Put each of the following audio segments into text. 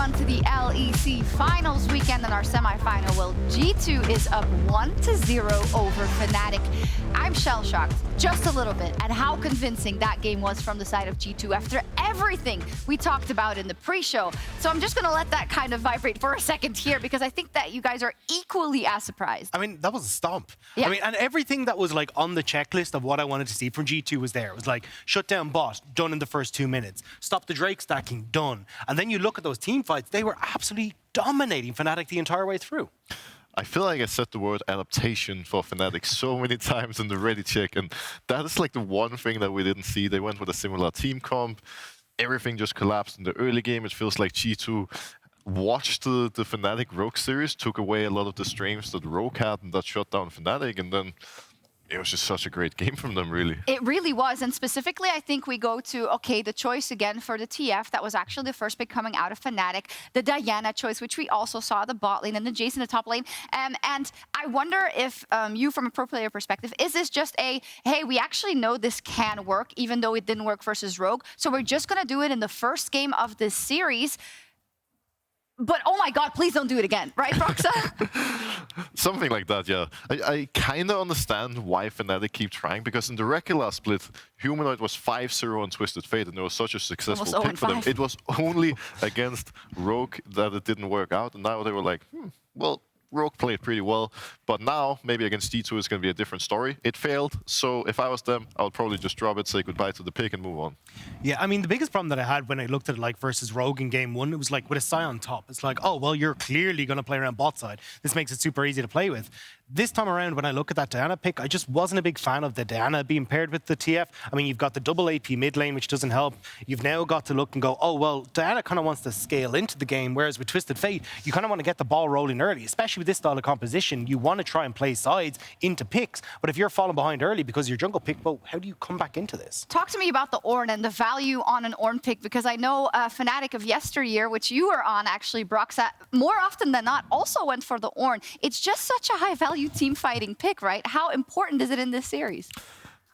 everyone to the LEC Finals weekend and our semifinal. Well, G2 is up 1-0 over Fnatic. I'm shell-shocked just a little bit at how convincing that game was from the side of G2 after everything we talked about in the pre-show. So I'm just going to let that kind of vibrate for a second here because I think that you guys are equally as surprised. I mean, that was a stomp. Yeah. I mean, and everything that was like on the checklist of what I wanted to see from G2 was there. It was like, shut down bot, done in the first 2 minutes. Stop the Drake stacking, done. And then you look at those team fights, they were absolutely dominating Fnatic the entire way through. I feel like I said the word adaptation for Fnatic so many times in the ready check, and that is like the one thing that we didn't see. They went with a similar team comp. Everything just collapsed in the early game. It feels like G2 watched the Fnatic Rogue series, took away a lot of the strengths that Rogue had, and that shut down Fnatic, and then it was just such a great game from them, really. It really was, and specifically, I think we go to, okay, the choice again for the TF. That was actually the first pick coming out of Fnatic. The Diana choice, which we also saw, the bot lane, and then Jason, the top lane. And I wonder if you, from a pro player perspective, is this just a, hey, we actually know this can work, even though it didn't work versus Rogue, so we're just going to do it in the first game of this series. But oh my God, please don't do it again, right, Broxah? Something like that, yeah. I kind of understand why Fnatic keep trying, because in the regular split, Humanoid was 5-0 on Twisted Fate, and it was such a successful pick for them. It was only against Rogue that it didn't work out, and now they were like, well, Rogue played pretty well, but now maybe against G2 it's going to be a different story. It failed, so if I was them, I would probably just drop it, say goodbye to the pick and move on. Yeah, I mean, the biggest problem that I had when I looked at it like versus Rogue in game one, it was like with a Xayah on top. It's like, oh, well, you're clearly going to play around bot side. This makes it super easy to play with. This time around, when I look at that Diana pick, I just wasn't a big fan of the Diana being paired with the TF. I mean, you've got the double AP mid lane, which doesn't help. You've now got to look and go, oh, well, Diana kind of wants to scale into the game, whereas with Twisted Fate, you kind of want to get the ball rolling early, especially with this style of composition. You want to try and play sides into picks, but if you're falling behind early because your jungle pick, well, how do you come back into this? Talk to me about the Ornn and the value on an Ornn pick, because I know Fnatic of yesteryear, which you were on actually, Broxah, more often than not also went for the Ornn. It's just such a high-value team fighting pick, right? How important is it in this series?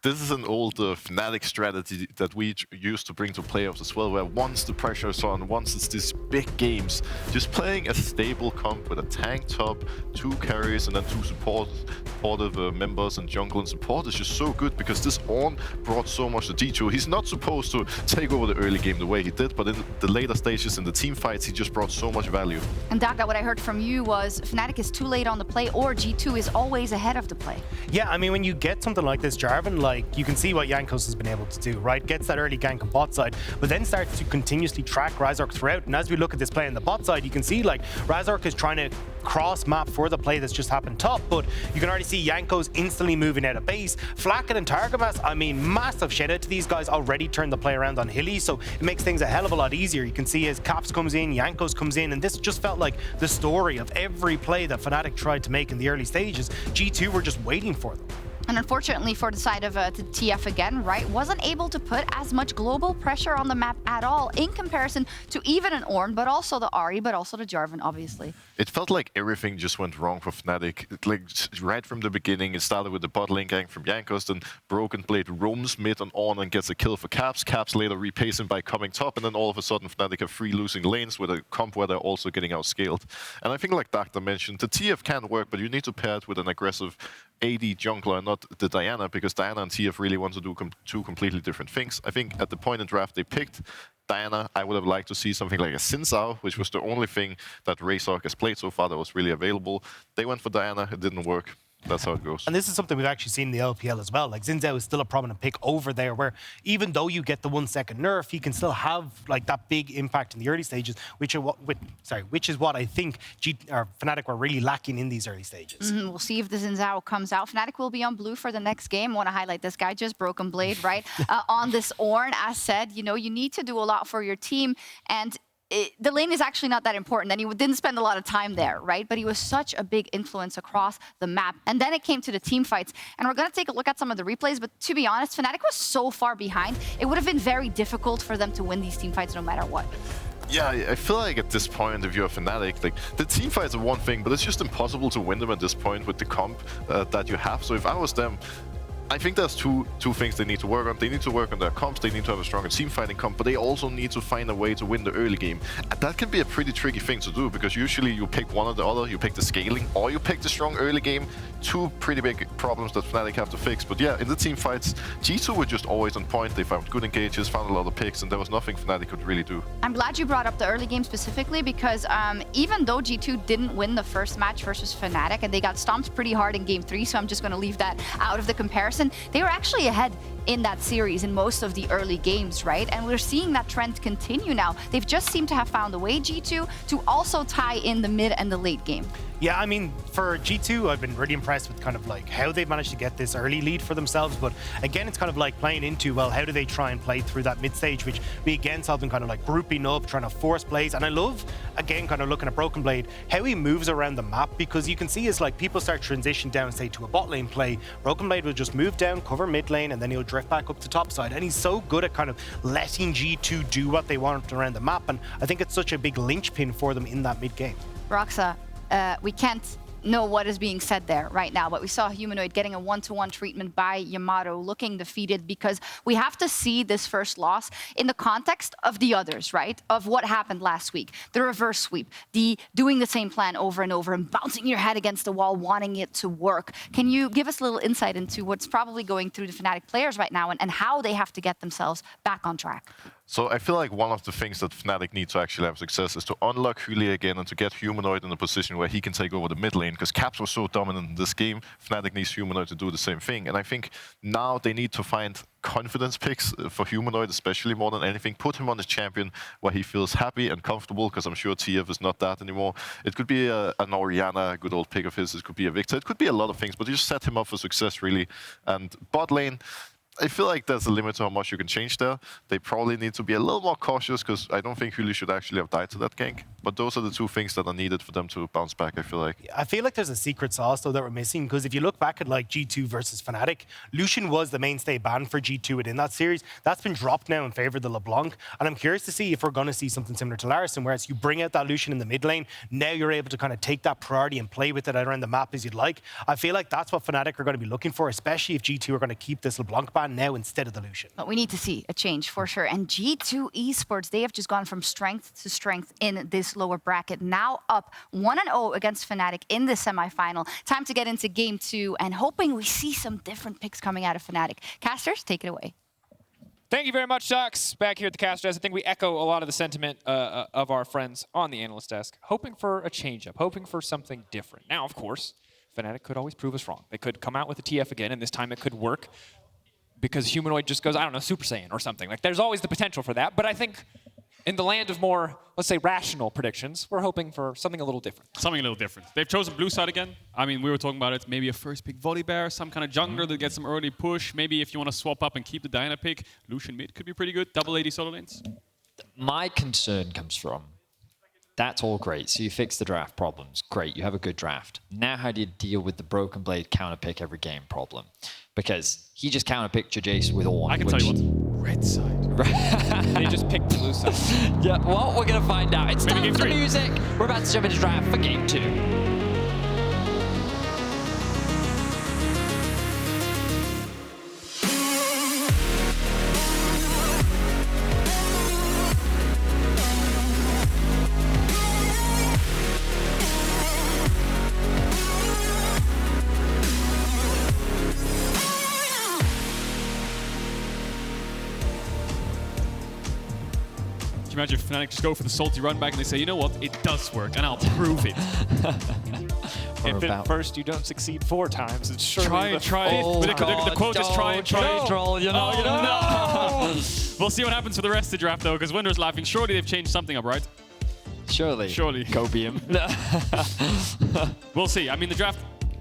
This is an old Fnatic strategy that we used to bring to playoffs as well, where once the pressure is on, once it's these big games, just playing a stable comp with a tank top, 2 carries, and then 2 supportive members and jungle and support is just so good, because this Ornn brought so much to G2. He's not supposed to take over the early game the way he did, but in the later stages in the team fights, he just brought so much value. And Dagda, what I heard from you was Fnatic is too late on the play, or G2 is always ahead of the play. Yeah, I mean, when you get something like this, Jarvan, like, you can see what Jankos has been able to do, right? Gets that early gank on bot side, but then starts to continuously track Razork throughout. And as we look at this play on the bot side, you can see like Razork is trying to cross map for the play that's just happened top, but you can already see Jankos instantly moving out of base. Flakked and Targamas, I mean, massive shout out to these guys, already turned the play around on Hilly, so it makes things a hell of a lot easier. You can see as Caps comes in, Jankos comes in, and this just felt like the story of every play that Fnatic tried to make in the early stages. G2 were just waiting for them. And unfortunately for the side of the TF again, right, wasn't able to put as much global pressure on the map at all in comparison to even an Ornn, but also the Ahri, but also the Jarvan, obviously. It felt like everything just went wrong for Fnatic. Like, right from the beginning, it started with the bot lane gank from Jankos, then BrokenBlade roams mid on Ornn and gets a kill for Caps. Caps later repays him by coming top, and then all of a sudden Fnatic have 3 losing lanes with a comp where they're also getting outscaled. And I think, like Dagda mentioned, the TF can work, but you need to pair it with an aggressive AD jungler and not the Diana, because Diana and TF really want to do 2 completely different things. I think at the point in draft they picked Diana, I would have liked to see something like a Xin, which was the only thing that Razork has played so far that was really available. They went for Diana, it didn't work. That's how it goes. And this is something we've actually seen in the LPL as well. Like, Xin is still a prominent pick over there, where even though you get the 1-second nerf, he can still have like that big impact in the early stages, which is what I think Fnatic were really lacking in these early stages. We'll see if the Xin comes out. Fnatic will be on blue for the next game. Want to highlight this guy, just BrokenBlade, right? On this Ornn, as said, you know, you need to do a lot for your team, and the lane is actually not that important, and he didn't spend a lot of time there, right? But he was such a big influence across the map. And then it came to the team fights, and we're going to take a look at some of the replays, but to be honest, Fnatic was so far behind, it would have been very difficult for them to win these team fights no matter what. Yeah, I feel like at this point, if you're a Fnatic, like, the team fights are one thing, but it's just impossible to win them at this point with the comp that you have. So if I was them, I think there's two things they need to work on. They need to work on their comps, they need to have a stronger team fighting comp, but they also need to find a way to win the early game. And that can be a pretty tricky thing to do, because usually you pick one or the other, you pick the scaling, or you pick the strong early game. Two pretty big problems that Fnatic have to fix. But yeah, in the team fights, G2 were just always on point. They found good engages, found a lot of picks, and there was nothing Fnatic could really do. I'm glad you brought up the early game specifically, because even though G2 didn't win the first match versus Fnatic, and they got stomped pretty hard in game 3, so I'm just going to leave that out of the comparison, they were actually ahead in that series in most of the early games, right? And we're seeing that trend continue now. They've just seemed to have found a way, G2, to also tie in the mid and the late game. Yeah, I mean, for G2, I've been really impressed with kind of like how they've managed to get this early lead for themselves. But again, it's kind of like playing into, well, how do they try and play through that mid stage, which we again saw them kind of like grouping up, trying to force plays. And I love, again, kind of looking at BrokenBlade, how he moves around the map, because you can see as like people start transition down, say, to a bot lane play, BrokenBlade will just move down, cover mid lane, and then he'll drift back up to top side. And he's so good at kind of letting G2 do what they want around the map. And I think it's such a big linchpin for them in that mid game. Broxah, we can't know what is being said there right now, but we saw Humanoid getting a 1-to-1 treatment by Yamato, looking defeated, because we have to see this first loss in the context of the others, right? Of what happened last week. The reverse sweep, the doing the same plan over and over and bouncing your head against the wall, wanting it to work. Can you give us a little insight into what's probably going through the Fnatic players right now, and how they have to get themselves back on track? So I feel like one of the things that Fnatic need to actually have success is to unlock Hyli again and to get Humanoid in a position where he can take over the mid lane, because Caps was so dominant in this game. Fnatic needs Humanoid to do the same thing. And I think now they need to find confidence picks for Humanoid, especially more than anything. Put him on his champion where he feels happy and comfortable, because I'm sure TF is not that anymore. It could be an Orianna, a good old pick of his. It could be a Victor. It could be a lot of things, but you just set him up for success, really. And bot lane, I feel like there's a limit to how much you can change there. They probably need to be a little more cautious, because I don't think Hyli should actually have died to that gank. But those are the two things that are needed for them to bounce back, I feel like. I feel like there's a secret sauce, though, that we're missing, because if you look back at like G2 versus Fnatic, Lucian was the mainstay ban for G2 within that series. That's been dropped now in favor of the LeBlanc. And I'm curious to see if we're going to see something similar to Larison, whereas you bring out that Lucian in the mid lane, now you're able to kind of take that priority and play with it around the map as you'd like. I feel like that's what Fnatic are going to be looking for, especially if G2 are going to keep this LeBlanc ban now instead of the Lucian. But we need to see a change for sure. And G2 Esports, they have just gone from strength to strength in this lower bracket. Now up 1-0 against Fnatic in the semifinal. Time to get into game 2 and hoping we see some different picks coming out of Fnatic. Casters, take it away. Thank you very much, Sjokz. Back here at the Caster Desk, I think we echo a lot of the sentiment of our friends on the Analyst Desk, hoping for a change-up, hoping for something different. Now, of course, Fnatic could always prove us wrong. They could come out with a TF again, and this time it could work, because Humanoid just goes, I don't know, Super Saiyan or something. Like, there's always the potential for that. But I think in the land of more, let's say, rational predictions, we're hoping for something a little different. Something a little different. They've chosen blue side again. I mean, we were talking about it. Maybe a first pick Volibear, some kind of jungler that gets some early push. Maybe if you want to swap up and keep the Diana pick, Lucian mid could be pretty good. Double AD solo lanes. My concern comes from, that's all great. So you fix the draft problems. Great, you have a good draft. Now how do you deal with the BrokenBlade counterpick every game problem? Because he just counterpicked your Jace with Ornn. I can tell you what, red side. They just picked the blue side. Yeah, well, we're going to find out. It's Maybe time for the game 3. music. We're about to jump into draft for game 2. Imagine if Fnatic just go for the salty run back and they say, you know what, it does work, and I'll prove it. If at first you don't succeed 4 times, it's surely Try the and try. fifth The time. quote is try and try. Caedrel, you know, No! We'll see what happens for the rest of the draft, though, because Wunder's laughing. Surely they've changed something up, right? Surely. Surely. Go be him. We'll see. I mean, the draft...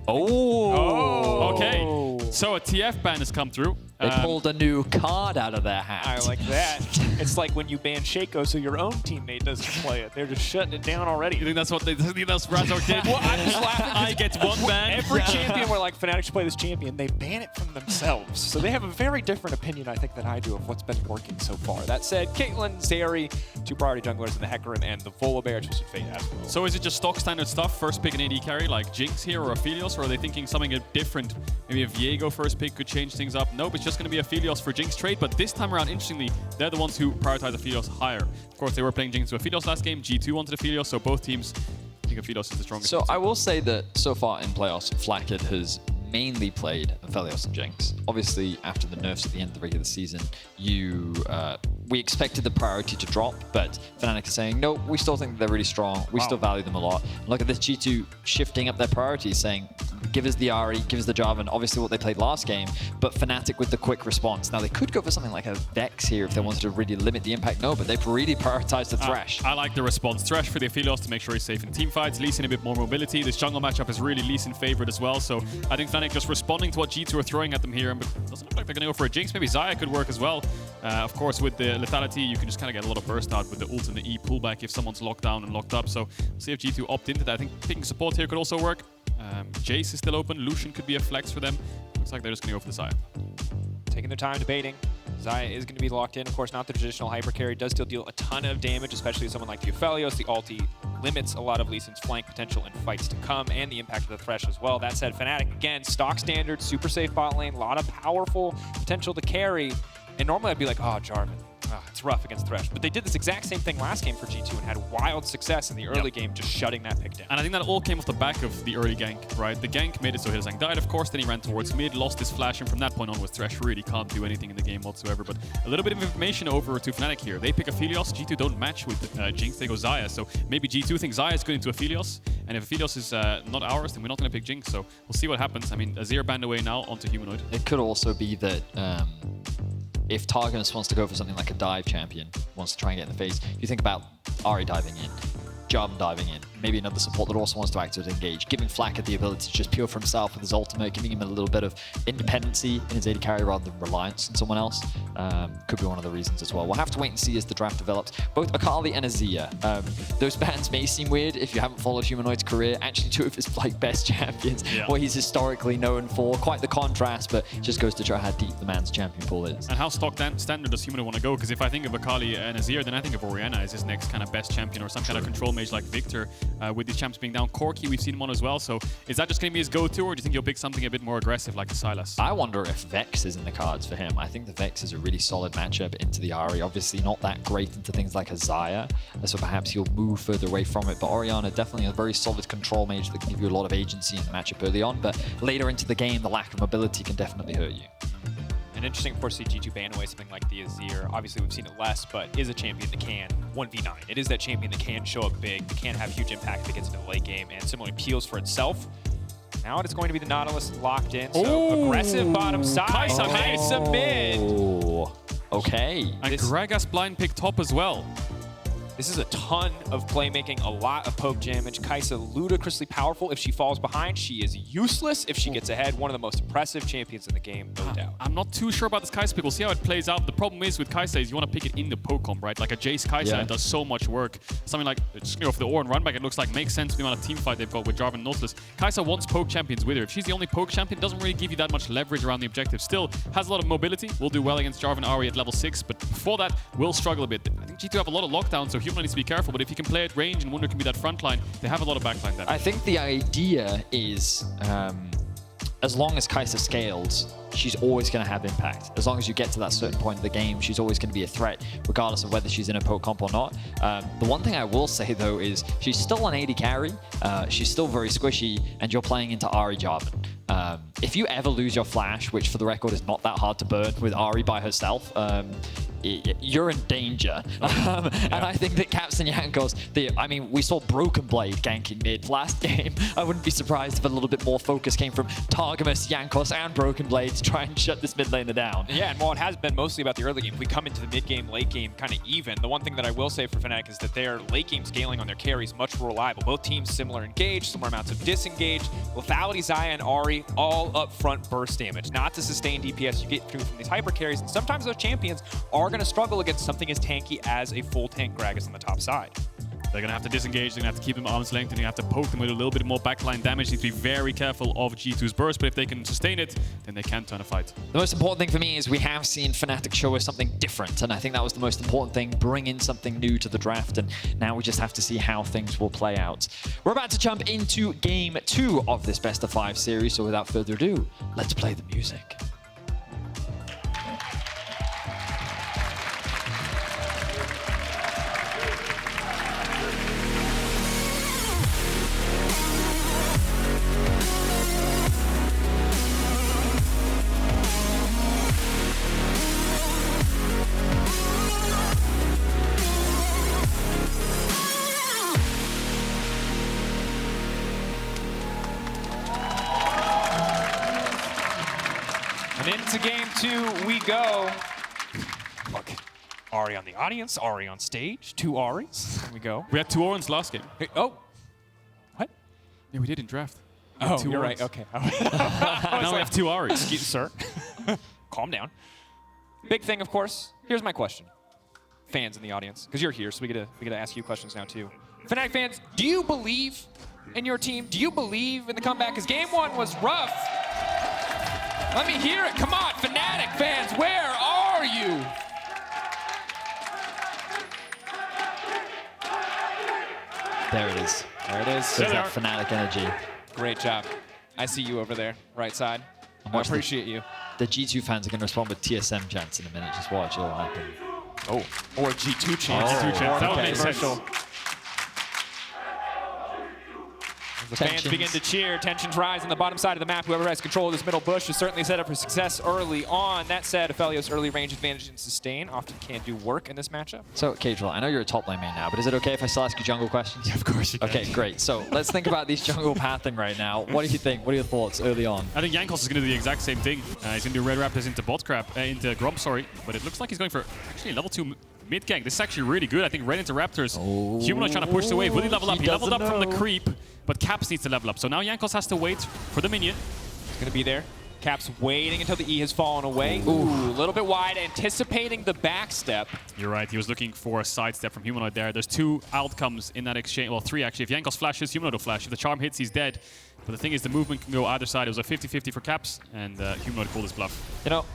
Oh. Okay. So a TF ban has come through. They pulled a new card out of their hat. I like that. It's like when you ban Shaco so your own teammate doesn't play it. They're just shutting it down already. You think that's what Razork did? Well, I'm just laughing. I get one ban. Every champion where like Fnatic should play this champion, they ban it from themselves. So they have a very different opinion, I think, than I do of what's been working so far. That said, Caitlyn, Zeri, 2 priority junglers in the Hecarim, and the Volibear Twisted Fate as well. So is it just stock standard stuff? First pick an AD carry like Jinx here or Aphelios, or are they thinking something a bit different? Maybe a Viego first pick could change things up. Nope, it's just going to be Aphelios for Jinx trade, but this time around, interestingly, they're the ones who prioritize Aphelios higher. Of course, they were playing Jinx to Aphelios last game. G2 wanted Aphelios, so both teams think Aphelios is the strongest. So I will say that so far in playoffs, Flakked has mainly played Aphelios and Jinx. Obviously, after the nerfs at the end of the regular season, we expected the priority to drop, but Fnatic is saying, no, we still think they're really strong. We still value them a lot. Look at this G2 shifting up their priorities, saying, give us the Ahri, give us the Jarvan, obviously what they played last game, but Fnatic with the quick response. Now, they could go for something like a Vex here if they wanted to really limit the impact. No, but they've really prioritized the Thresh. I like the response. Thresh for the Aphelios to make sure he's safe in team fights. Lee Sin a bit more mobility. This jungle matchup is really Lee Sin favored as well, so I think Fnatic just responding to what G2 are throwing at them here, but it doesn't look like they're going to go for a Jinx. Maybe Xayah could work as well. Of course, with the lethality, you can just kind of get a lot of burst out with the ult and the E pullback if someone's locked down and locked up. So we'll see if G2 opt into that. I think picking support here could also work. Jace is still open. Lucian could be a flex for them. Looks like they're just going to go for the Xayah. Taking their time debating. Xayah is going to be locked in. Of course, not the traditional hyper carry. Does still deal a ton of damage, especially with someone like the Aphelios. The ulti limits a lot of Lee Sin's flank potential in fights to come, and the impact of the Thresh as well. That said, Fnatic, again, stock standard, super safe bot lane, a lot of powerful potential to carry. And normally I'd be like, oh, Jarvan. It's rough against Thresh. But they did this exact same thing last game for G2 and had wild success in the early game, just shutting that pick down. And I think that all came off the back of the early gank, right? The gank made it so Hylissang died, of course, then he ran towards mid, lost his flash, and from that point onwards, Thresh really can't do anything in the game whatsoever. But a little bit of information over to Fnatic here. They pick Aphelios, G2 don't match with Jinx, they go Xayah. So maybe G2 thinks Xayah is good into Aphelios, and if Aphelios is not ours, then we're not going to pick Jinx. So we'll see what happens. I mean, Azir banned away now onto Humanoid. It could also be that if Targamas wants to go for something like a dive champion, wants to try and get in the face, you think about Ahri diving in, Jarvan diving in, maybe another support that also wants to actively engage, giving Flakked the ability to just pure for himself with his ultimate, giving him a little bit of independency in his AD carry rather than reliance on someone else. Could be one of the reasons as well. We'll have to wait and see as the draft develops. Both Akali and Xayah, those bans may seem weird if you haven't followed Humanoid's career. Actually, 2 of his best champions, what he's historically known for. Quite the contrast, but just goes to show how deep the man's champion pool is. And how stock standard does Humanoid want to go? Because if I think of Akali and Azir, then I think of Orianna as his next kind of best champion, or some kind of control mage like Victor. With these champs being down, Corki, we've seen him on as well. So is that just going to be his go-to, or do you think he'll pick something a bit more aggressive like the Sylas? I wonder if Vex is in the cards for him. I think the Vex is a really solid matchup into the Ahri. Obviously not that great into things like a Xayah, so perhaps he'll move further away from it. But Orianna, definitely a very solid control mage that can give you a lot of agency in the matchup early on. But later into the game, the lack of mobility can definitely hurt you. And interesting, of course, to see G2 ban away something like the Azir. Obviously, we've seen it less, but is a champion that can 1v9. It is that champion that can show up big, that can have huge impact if it gets into the late game, and similarly peels for itself. Now it's going to be the Nautilus locked in, so aggressive bottom side. Kaisa mid. Okay. And Gragas blind pick top as well. This is a ton of playmaking, a lot of poke damage. Kaisa ludicrously powerful. If she falls behind, she is useless. If she gets ahead, one of the most impressive champions in the game, no doubt. I'm not too sure about this Kaisa pick. We'll see how it plays out. The problem is with Kaisa is you want to pick it in the poke comp, right? Like a Jace Kaisa, it does so much work. Something like, just off the Ornn runback, it looks like makes sense with the amount of team fight they've got with Jarvan and Nautilus. Kaisa wants poke champions with her. If she's the only poke champion, it doesn't really give you that much leverage around the objective. Still has a lot of mobility. Will do well against Jarvan Ahri at level 6, but before that, will struggle a bit. I think G2 have a lot of lockdown, so Human needs to be careful, but if he can play at range and Wunder can be that front line, they have a lot of backline there. I think the idea is, as long as Kaisa scales, she's always going to have impact. As long as you get to that certain point of the game, she's always going to be a threat, regardless of whether she's in a poke comp or not. The one thing I will say, though, is she's still an AD carry. She's still very squishy, and you're playing into Ahri Jarvan. If you ever lose your flash, which for the record is not that hard to burn with Ahri by herself, you're in danger. And I think that Caps and Jankos, I mean, we saw BrokenBlade ganking mid last game. I wouldn't be surprised if a little bit more focus came from Targamas, Jankos, and BrokenBlade to try and shut this mid laner down. Yeah, and while it has been mostly about the early game, if we come into the mid game, late game kind of even, the one thing that I will say for Fnatic is that their late game scaling on their carries much more reliable. Both teams similar engaged, similar amounts of disengage. Lethality, Xayah, and Ahri all up front burst damage. Not to sustain DPS you get through from these hyper carries, and sometimes those champions are going to struggle against something as tanky as a full tank Gragas on the top side. They're going to have to disengage, they're going to have to keep them arm's length, and you have to poke them with a little bit more backline damage. Need to be very careful of G2's burst, but if they can sustain it, then they can turn a fight. The most important thing for me is we have seen Fnatic show us something different, and I think that was the most important thing, bring in something new to the draft, and now we just have to see how things will play out. We're about to jump into Game 2 of this Best of 5 series, so without further ado, let's play the music. And into game 2 we go. Look, Ahri on the audience, Ahri on stage, 2 Ahris. Here we go. We had 2 Ornns last game. Hey, oh, what? Yeah, we did in draft. Oh, two you're Ornns. right. Okay. Now we have 2 Ahris. Excuse, sir. Calm down. Big thing, of course. Here's my question, fans in the audience, because you're here, so we get to ask you questions now too. Fnatic fans, do you believe in your team? Do you believe in the comeback? Because game 1 was rough. Let me hear it. Come on, Fnatic fans, where are you? There it is. There it is. There's that Fnatic energy. Great job. I see you over there, right side. I Watch appreciate you. The G2 fans are going to respond with TSM chants in a minute. Just watch, it'll happen. Oh, or G2 chance. Oh, G2 chance. That would make sense. Commercial. The fans Tensions. begin to cheer. Tensions rise on the bottom side of the map. Whoever has control of this middle bush is certainly set up for success early on. That said, Aphelios' early range advantage and sustain often can't do work in this matchup. So, Caedrel, I know you're a top lane main now, but is it okay if I still ask you jungle questions? Yeah, of course you can. Okay, great. So let's think about these jungle pathing right now. What do you think? What are your thoughts early on? I think Jankos is going to do the exact same thing. He's going to do Red Raptors into into Gromp, sorry. But it looks like he's going for actually level 2 mid gank. This is actually really good. I think right into Raptors. Humanoid trying to push the wave. Will he level up? He leveled up from the creep, but Caps needs to level up. So now Jankos has to wait for the minion. He's going to be there. Caps waiting until the E has fallen away. Ooh, a little bit wide, anticipating the back step. You're right. He was looking for a sidestep from Humanoid there. There's 2 outcomes in that exchange. Well, 3 actually. If Jankos flashes, Humanoid will flash. If the charm hits, he's dead. But the thing is, the movement can go either side. It was a 50-50 for Caps, and Humanoid called his bluff. You know,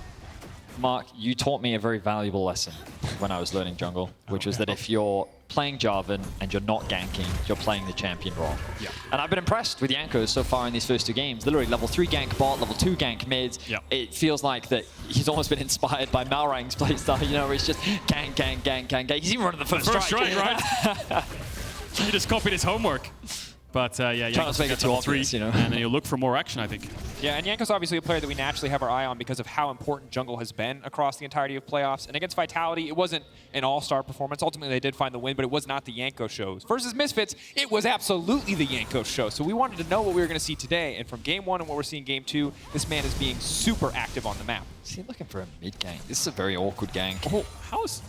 Mark, you taught me a very valuable lesson when I was learning jungle, which was that if you're playing Jarvan and you're not ganking, you're playing the champion wrong. Yeah. And I've been impressed with Jankos so far in these first 2 games. Literally level 3 gank bot, level 2 gank mid. Yeah. It feels like that he's almost been inspired by Malrang's playstyle, you know, where it's just gank, gank, gank, gank, gank. He's even running the first strike, right? He just copied his homework. But yeah, Trying to make it too obvious, you know. And then you'll look for more action, I think. Yeah, and Jankos obviously a player that we naturally have our eye on because of how important jungle has been across the entirety of playoffs. And against Vitality, it wasn't an all-star performance. Ultimately, they did find the win, but it was not the Jankos show. Versus Misfits, it was absolutely the Jankos show. So we wanted to know what we were going to see today. And from game 1 and what we're seeing game 2, this man is being super active on the map. Is he looking for a mid gank? This is a very awkward gank. Oh, how is...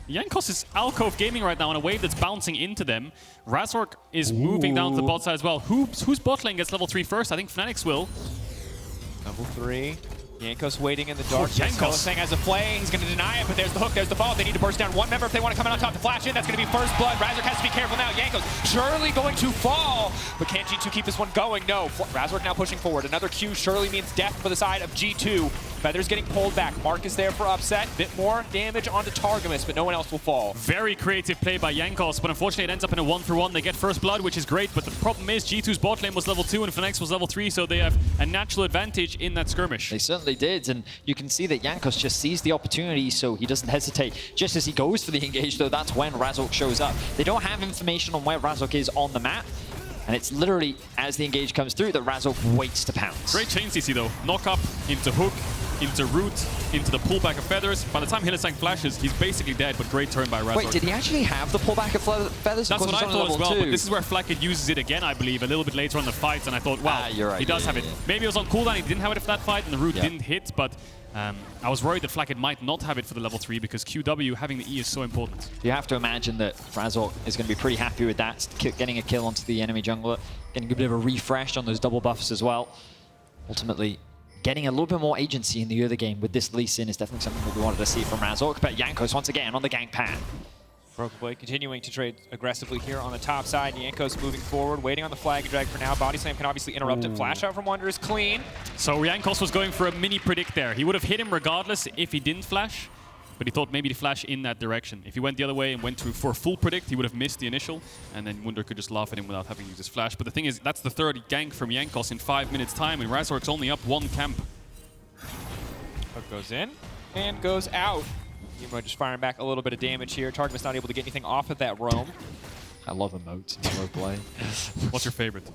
Jankos is alcove gaming right now on a wave that's bouncing into them. Razork is moving down to the bot side as well. Whose bot lane gets level 3 first? I think Fnatic's will. Level 3. Jankos waiting in the dark. Jankos. Hylissang has a play. He's going to deny it, but there's the hook, there's the fall. They need to burst down one member if they want to come in on top to flash in. That's going to be first blood. Razork has to be careful now. Jankos surely going to fall, but can G2 keep this one going? No. Razork now pushing forward. Another Q surely means death for the side of G2. Feathers getting pulled back. Marcus there for upset. Bit more damage onto Targamas, but no one else will fall. Very creative play by Jankos, but unfortunately it ends up in a 1-for-1. They get first blood, which is great, but the problem is G2's bot lane was level 2 and Fnatic's was level 3, so they have a natural advantage in that skirmish. They certainly did, and you can see that Jankos just sees the opportunity, so he doesn't hesitate. Just as he goes for the engage, though, that's when Razork shows up. They don't have information on where Razork is on the map, and it's literally as the engage comes through that Razork waits to pounce. Great chain CC though. Knock up into hook. into Root, into the pullback of Feathers. By the time Hylissang flashes, he's basically dead, but great turn by Razork. Wait, did he actually have the pullback of Feathers? That's what I thought as well, but this is where Flakked uses it again, I believe, a little bit later on the fight, and I thought, wow, you're right. he does have it. Maybe it was on cooldown, he didn't have it for that fight, and the Root didn't hit, but I was worried that Flakked might not have it for the level 3 because QW, having the E is so important. You have to imagine that Razork is going to be pretty happy with that, getting a kill onto the enemy jungler, getting a bit of a refresh on those double buffs as well. Ultimately, getting a little bit more agency in the early game with this Lee Sin is definitely something that we wanted to see from Razork, but Jankos once again on the gank pad. BrokenBlade continuing to trade aggressively here on the top side. Jankos moving forward, waiting on the flag and drag for now. Body slam can obviously interrupt it. Flash out from Wunder is clean. So Jankos was going for a mini predict there. He would have hit him regardless if he didn't flash, but he thought maybe to flash in that direction. If he went the other way and went for a full predict, he would have missed the initial, and then Wunder could just laugh at him without having to use his flash. But the thing is, that's the third gank from Jankos in 5 minutes time, and Razork's only up 1 camp. Hook goes in and goes out. Humanoid just firing back a little bit of damage here. Targamas not able to get anything off of that roam. I love emotes in roleplay. What's your favorite?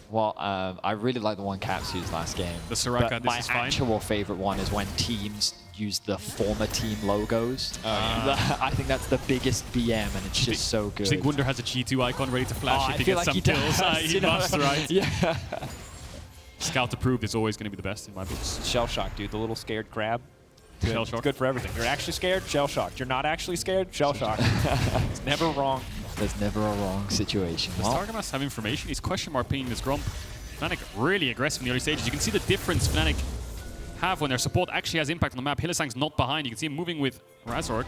Well, I really like the one Caps used last game. The Soraka, but this my is fine. actual favorite one is when teams use the former team logos. I think that's the biggest BM, and it's just so good. Do you think Wunder has a G2 icon ready to flash if he feel gets like some kills? does, He must, right? Yeah. Scout approved is always going to be the best in my books. Shell shock, dude. The little scared crab. Shell shock. It's good for everything. You're actually scared, shell shocked. You're not actually scared, shell shocked. It's never wrong. There's never a wrong situation. Does Targamas have information? He's question mark pinging this Grump. Fnatic really aggressive in the early stages. You can see the difference Fnatic have when their support actually has impact on the map. Hylissang's not behind. You can see him moving with Razork.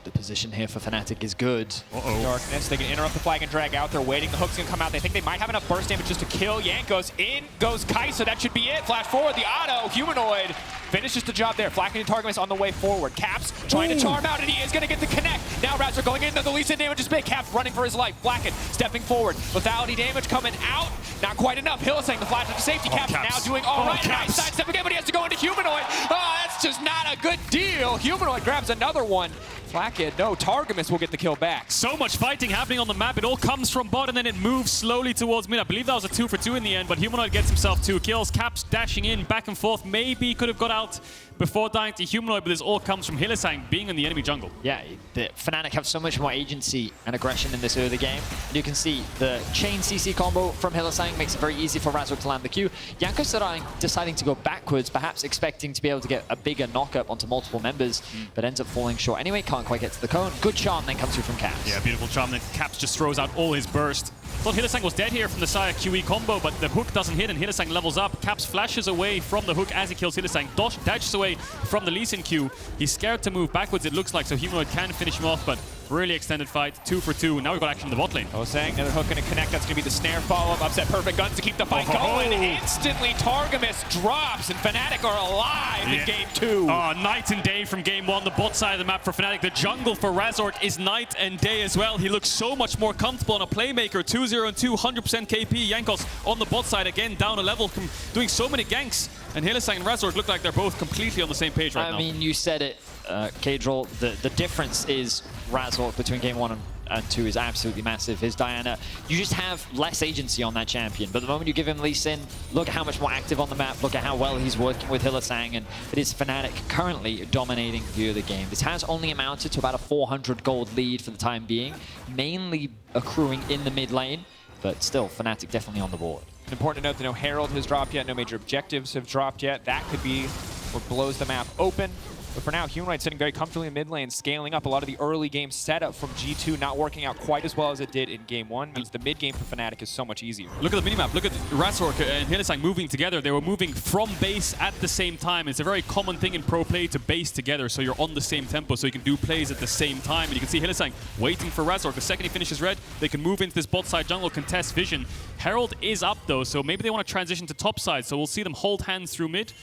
The position here for Fnatic is good. Darkness, they can interrupt the flag and drag out. They're waiting. The hook's gonna come out. They think they might have enough burst damage just to kill Jankos. In goes Xayah. That should be it. Flash forward. The auto. Humanoid finishes the job there. Flakked and Targamas on the way forward. Caps trying to charm out, and he is gonna get the connect. Now Razork going in. The Lee Sin damage is big. Caps running for his life. Flakked stepping forward. Lethality damage coming out. Not quite enough. Hylissang the flash to safety. Caps now doing all right. Nice sidestep again, but he has to go into Humanoid. Oh, that's just not a good deal. Humanoid grabs another one. Flakked, no, Targamas will get the kill back. So much fighting happening on the map. It all comes from bot and then it moves slowly towards mid. I believe that was a 2 for 2 in the end, but Humanoid gets himself 2 kills. Caps dashing in, back and forth. Maybe could have got out before dying to Humanoid, but this all comes from Hylissang being in the enemy jungle. Yeah, the Fnatic have so much more agency and aggression in this early game. And you can see the chain CC combo from Hylissang makes it very easy for Razork to land the Q. Jankos deciding to go backwards, perhaps expecting to be able to get a bigger knockup onto multiple members, but ends up falling short. Anyway, can't quite get to the cone. Good charm then comes through from Caps. Yeah, beautiful charm. Then Caps just throws out all his burst. Thought Hylissang was dead here from the Xayah QE combo, but the hook doesn't hit and Hylissang levels up. Caps flashes away from the hook as he kills Hylissang. Dashes away from the Lee Sin Q. He's scared to move backwards, it looks like, so Humanoid can finish him off, but really extended fight, 2 for 2. Now we've got action in the bot lane. Hylissang, another hook going to connect. That's going to be the snare follow-up. Upset perfect guns to keep the fight going. Instantly, Targamas drops, and Fnatic are alive in game 2. Oh, night and day from game 1. The bot side of the map for Fnatic. The jungle for Razork is night and day as well. He looks so much more comfortable on a playmaker. 2-0 and 2, 100% KP. Jankos on the bot side again, down a level, doing so many ganks. And Hylissang and Razork look like they're both completely on the same page right now. I mean, you said it, Caedrel. The difference is Razork between game 1 and 2 is absolutely massive. His Diana, you just have less agency on that champion. But the moment you give him Lee Sin, look at how much more active on the map. Look at how well he's working with Hylissang. And it is Fnatic currently dominating the early game. This has only amounted to about a 400 gold lead for the time being, mainly accruing in the mid lane. But still, Fnatic definitely on the board. Important to note that no Herald has dropped yet, no major objectives have dropped yet. That could be what blows the map open. But for now, Humanoid sitting very comfortably in mid lane, scaling up. A lot of the early game setup from G2 not working out quite as well as it did in game 1. Means the mid game for Fnatic is so much easier. Look at the minimap. Look at Razork and Hylissang moving together. They were moving from base at the same time. It's a very common thing in pro play to base together, so you're on the same tempo, so you can do plays at the same time. And you can see Hylissang waiting for Razork. The second he finishes red, they can move into this bot side jungle, contest vision. Herald is up though, so maybe they want to transition to top side, so we'll see them hold hands through mid.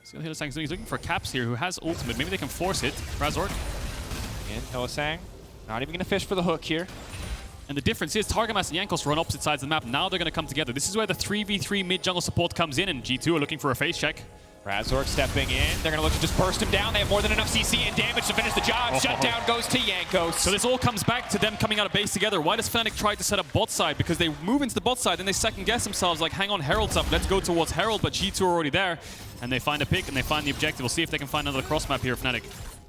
See what Hylissang's doing. He's looking for Caps here, who has ultimate. Maybe they can force it. Razork. And Hylissang, not even going to fish for the hook here. And the difference is Targamas and Jankos run opposite sides of the map. Now they're going to come together. This is where the 3v3 mid jungle support comes in, and G2 are looking for a face check. Razork stepping in. They're going to look to just burst him down. They have more than enough CC and damage to finish the job. Shutdown goes to Jankos. So this all comes back to them coming out of base together. Why does Fnatic try to set up bot side? Because they move into the bot side, then they second guess themselves like, hang on, Herald's up, let's go towards Herald, but G2 are already there. And they find a pick and they find the objective. We'll see if they can find another cross map here, Fnatic.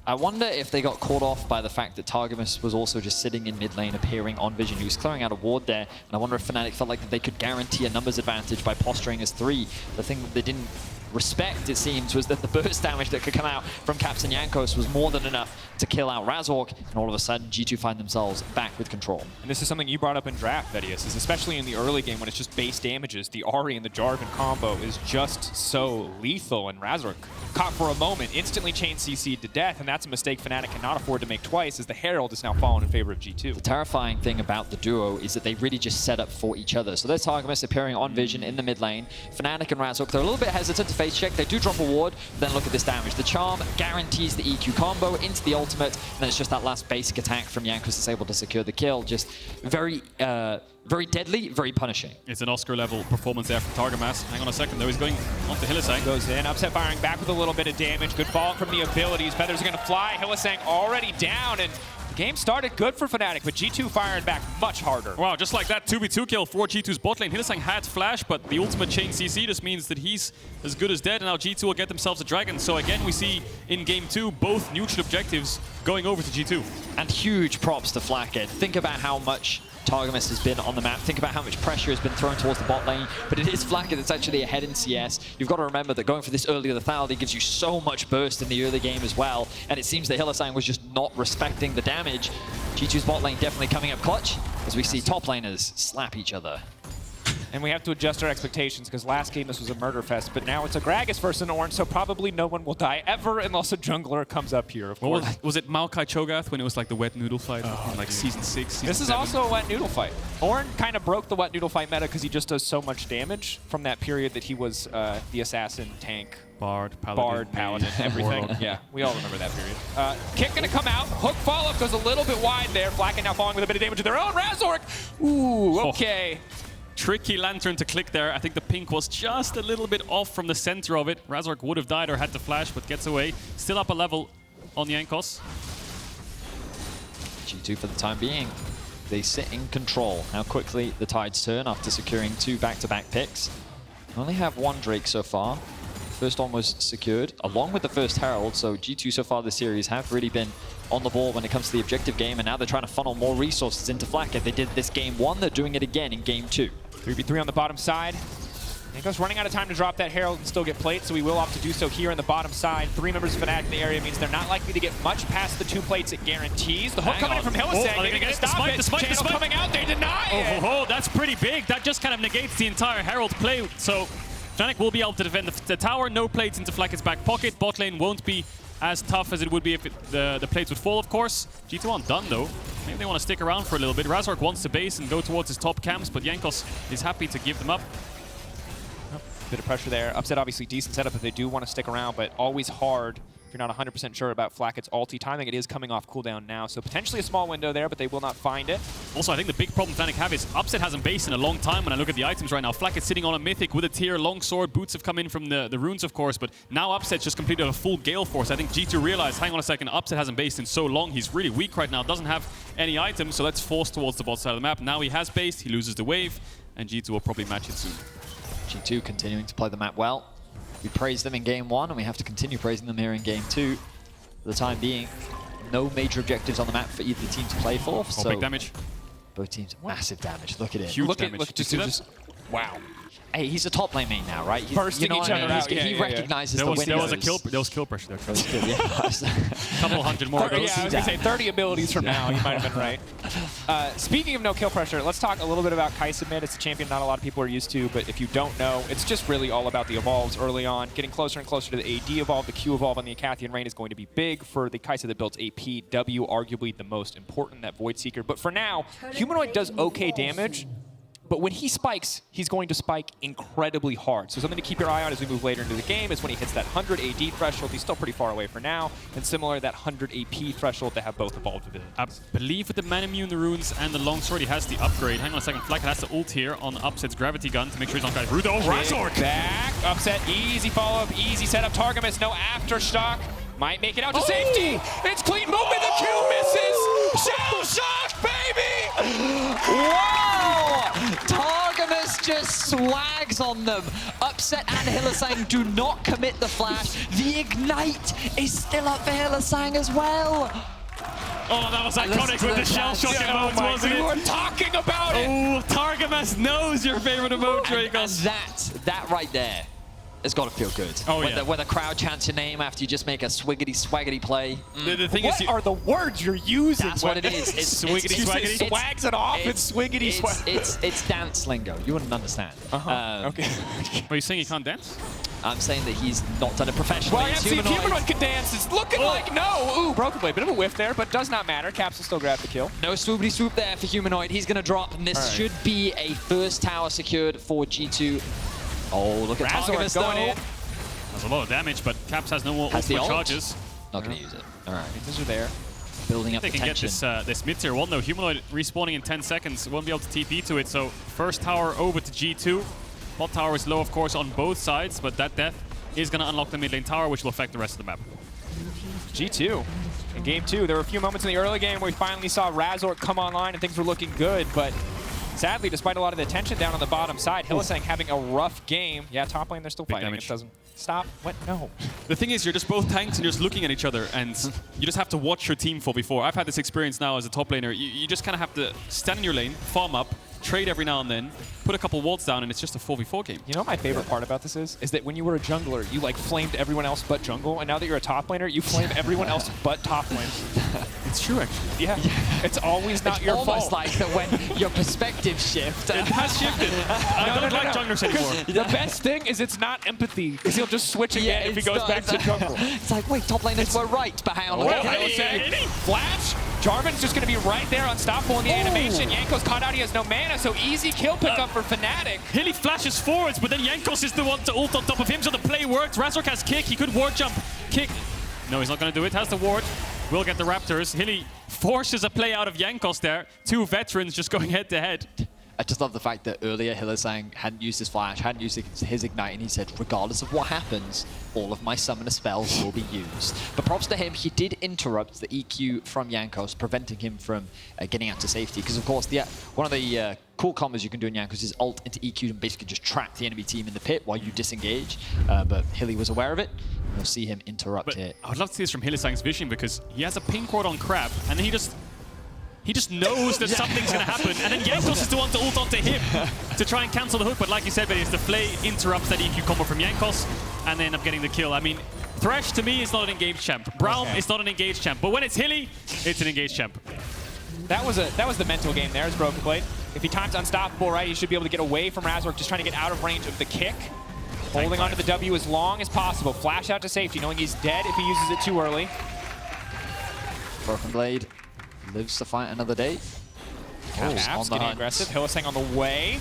I wonder if they got caught off by the fact that Targamas was also just sitting in mid lane, appearing on vision. He was clearing out a ward there, and I wonder if Fnatic felt like that they could guarantee a numbers advantage by posturing as 3. The thing that they didn't respect, it seems, was that the burst damage that could come out from Caps and Jankos was more than enough to kill out Razork, and all of a sudden G2 find themselves back with control. And this is something you brought up in draft, Vedius, is especially in the early game when it's just base damages, the Ahri and the Jarvan combo is just so lethal, and Razork caught for a moment, instantly chain CC'd to death, and that's a mistake Fnatic cannot afford to make twice, as the Herald is now fallen in favor of G2. The terrifying thing about the duo is that they really just set up for each other. So there's Targamas appearing on vision in the mid lane. Fnatic and Razork, they're a little bit hesitant to face check. They do drop a ward, then look at this damage. The Charm guarantees the EQ combo into the ultimate, and then it's just that last basic attack from Jankos that's able to secure the kill. Just very deadly, very punishing. It's an Oscar-level performance there from Targamas. Hang on a second, though. He's going onto Hylissang. Goes in, upset firing back with a little bit of damage. Good follow from the abilities. Feathers are going to fly. Hylissang already down, and the game started good for Fnatic, but G2 firing back much harder. Wow, just like that, 2v2 kill for G2's bot lane. Hylissang had flash, but the ultimate chain CC just means that he's as good as dead, and now G2 will get themselves a dragon. So again, we see in game 2, both neutral objectives going over to G2. And huge props to Flakked. Think about how much Targamas has been on the map. Think about how much pressure has been thrown towards the bot lane, but it is Flakked that's actually ahead in CS. You've got to remember that going for this early lethality gives you so much burst in the early game as well, and it seems that Hylissang was just not respecting the damage. G2's bot lane definitely coming up clutch as we see top laners slap each other. And we have to adjust our expectations because last game this was a murder fest, but now it's a Gragas versus an Ornn, so probably no one will die ever unless a jungler comes up here, of course. Was it Maokai Cho'Gath when it was like the wet noodle fight in like season 6, season This is 7? also a wet noodle fight. Ornn kind of broke the wet noodle fight meta because he just does so much damage from that period that he was the assassin, tank, Bard, Paladin, everything. Yeah, we all remember that period. Kick gonna come out. Hook follow-up goes a little bit wide there. Flakked now falling with a bit of damage of their own. Razork! Ooh, okay. Tricky lantern to click there. I think the pink was just a little bit off from the center of it. Razork would have died or had to flash, but gets away. Still up a level on Jankos. G2 for the time being. They sit in control. How quickly the tides turn after securing 2 back-to-back picks. Only have 1 Drake so far. First one was secured, along with the first Herald, so G2 so far this series have really been on the ball when it comes to the objective game, and now they're trying to funnel more resources into Flakked. They did this game 1, they're doing it again in game 2. 3v3 on the bottom side. Jankos running out of time to drop that Herald and still get played, so we will opt to do so here on the bottom side. 3 members of Fnatic in the area means they're not likely to get much past the 2 plates it guarantees. The hook coming in from Hylissang, they're going to stop it. Channel coming out, they deny it. Oh, that's pretty big. That just kind of negates the entire Herald play. So Fnatic will be able to defend the tower. No plates into Flakked's back pocket. Bot lane won't be as tough as it would be if the plates would fall, of course. G2 aren't done, though. Maybe they want to stick around for a little bit. Razork wants to base and go towards his top camps, but Jankos is happy to give them up. Bit of pressure there. Upset, obviously, decent setup if they do want to stick around, but always hard if you're not 100% sure about Flakked's ulti timing. It is coming off cooldown now, so potentially a small window there, but they will not find it. Also, I think the big problem Fnatic have is Upset hasn't based in a long time when I look at the items right now. Flakked sitting on a Mythic with a tier, longsword, boots have come in from the runes, of course, but now Upset's just completed a full Gale Force. I think G2 realized, hang on a second, Upset hasn't based in so long. He's really weak right now, doesn't have any items, so let's force towards the bot side of the map. Now he has based, he loses the wave, and G2 will probably match it soon. G2 continuing to play the map well. We praised them in game 1, and we have to continue praising them here in game 2. For the time being, no major objectives on the map for either team to play for. So big damage. Both teams, massive damage. Look at it. Huge damage. Look, just wow. Hey, he's a top lane main now, right? Bursting each other out. He recognizes There the was windows. there was kill pressure there. Yeah. Couple hundred more. Yeah, I was going to say 30 abilities from now. You might have been right. Speaking of no kill pressure, let's talk a little bit about Xayah mid. It's a champion not a lot of people are used to, but if you don't know, it's just really all about the evolves early on. Getting closer and closer to the AD evolve, the Q evolve on the Acathian Rain is going to be big for the Xayah that builds AP. W, arguably the most important, that Void Seeker. But for now, Humanoid does okay damage. But when he spikes, he's going to spike incredibly hard. So something to keep your eye on as we move later into the game is when he hits that 100 AD threshold. He's still pretty far away for now. And similar, that 100 AP threshold, they have both evolved abilities. I believe with the Manamune, the runes, and the longsword, he has the upgrade. Hang on a second. Flakked has the ult here on Upset's gravity gun to make sure he's not guys. Rudo, Razork! Back, Upset, easy follow-up, easy setup. Targamas, no aftershock. Might make it out to safety. It's clean movement. The Q misses. Sjokz, baby! Wow! Targamas just swags on them. Upset and Hylissang do not commit the flash. The ignite is still up for Hylissang as well. Oh, that was iconic with the shell-shock emote, wasn't it? We were talking about it. Oh, Targamas knows your favorite emote, Drakos. And that right there has got to feel good. Oh, when yeah. when the crowd chants your name after you just make a swiggity-swaggity play. The thing What is, are the words you're using? That's what it is. It's Swiggity swaggity? Swags it off. It's swiggity swag. It's dance lingo. You wouldn't understand. Okay. Are you saying he can't dance? I'm saying that he's not done it professionally. Well, yeah, It's see, Humanoid. Humanoid can dance. It's looking like no. Ooh, BrokenBlade. Bit of a whiff there, but does not matter. Caps will still grab the kill. No swoopity swoop there for Humanoid. He's going to drop, and this should be a first tower secured for G2. Oh, look at Razork Targamas going though. in. That's a lot of damage, but Caps has no more Has the ultimate ult? charges. Not going to use it. All right. These are there. Building up They the can get tension. this mid-tier one though. Humanoid respawning in 10 seconds. Won't be able to TP to it, so first tower over to G2. Bot tower is low, of course, on both sides, but that death is going to unlock the mid lane tower, which will affect the rest of the map. G2. In game 2, there were a few moments in the early game where we finally saw Razork come online and things were looking good, but sadly, despite a lot of the tension down on the bottom side, Hylissang having a rough game. Yeah, top lane, they're still fighting. damage. It doesn't stop. What? No. The thing is, you're just both tanks and you're just looking at each other, and you just have to watch your team fall before. I've had this experience now as a top laner. You just kind of have to stand in your lane, farm up, trade every now and then, put a couple walls down, and it's just a 4v4 game. You know what my favorite part about this is that when you were a jungler, you like flamed everyone else but jungle, and now that you're a top laner, you flame everyone else but top lane. It's true, actually. Yeah. It's always not your Almost fault. like that when your perspective shift. It has shifted. I don't like junglers anymore. The best thing is it's not empathy, because he'll just switch again if he goes back to jungle. It's like, wait, top laners were right, but hang on. Well, Hylissang. Flash. Jarvan's just going to be right there, unstoppable in the animation. Jankos caught out. He has no mana, so easy kill pickup for Fnatic. Hilly flashes forwards, but then Jankos is the one to ult on top of him, so the play worked. Razork has kick. He could ward jump. Kick. No, he's not going to do it. Has the ward. Will get the Raptors. Hilly forces a play out of Jankos there. Two veterans just going head to head. I just love the fact that earlier Hylissang hadn't used his flash, hadn't used his ignite, and he said, regardless of what happens, all of my summoner spells will be used. But props to him, he did interrupt the EQ from Jankos, preventing him from getting out to safety. Because of course, one of the cool combos you can do in Jankos is ult into EQ and basically just trap the enemy team in the pit while you disengage. But Hilly was aware of it. We'll see him interrupt it. I would love to see this from Hylissang's vision, because he has a pink ward on Crab, and then he just knows that something's going to happen, and then Jankos is the one to ult onto him to try and cancel the hook. But like you said, Vedius, the Flay interrupts that EQ combo from Jankos, and they end up getting the kill. I mean, Thresh to me is not an engaged champ. Braum is not an engaged champ, but when it's Hilly, it's an engaged champ. That was the mental game there as BrokenBlade. If he times unstoppable right, he should be able to get away from Razork, just trying to get out of range of the kick. Holding onto the W as long as possible. Flash out to safety, knowing he's dead if he uses it too early. BrokenBlade lives to fight another day. Caps on the getting hunt. aggressive. Hylissang on the way.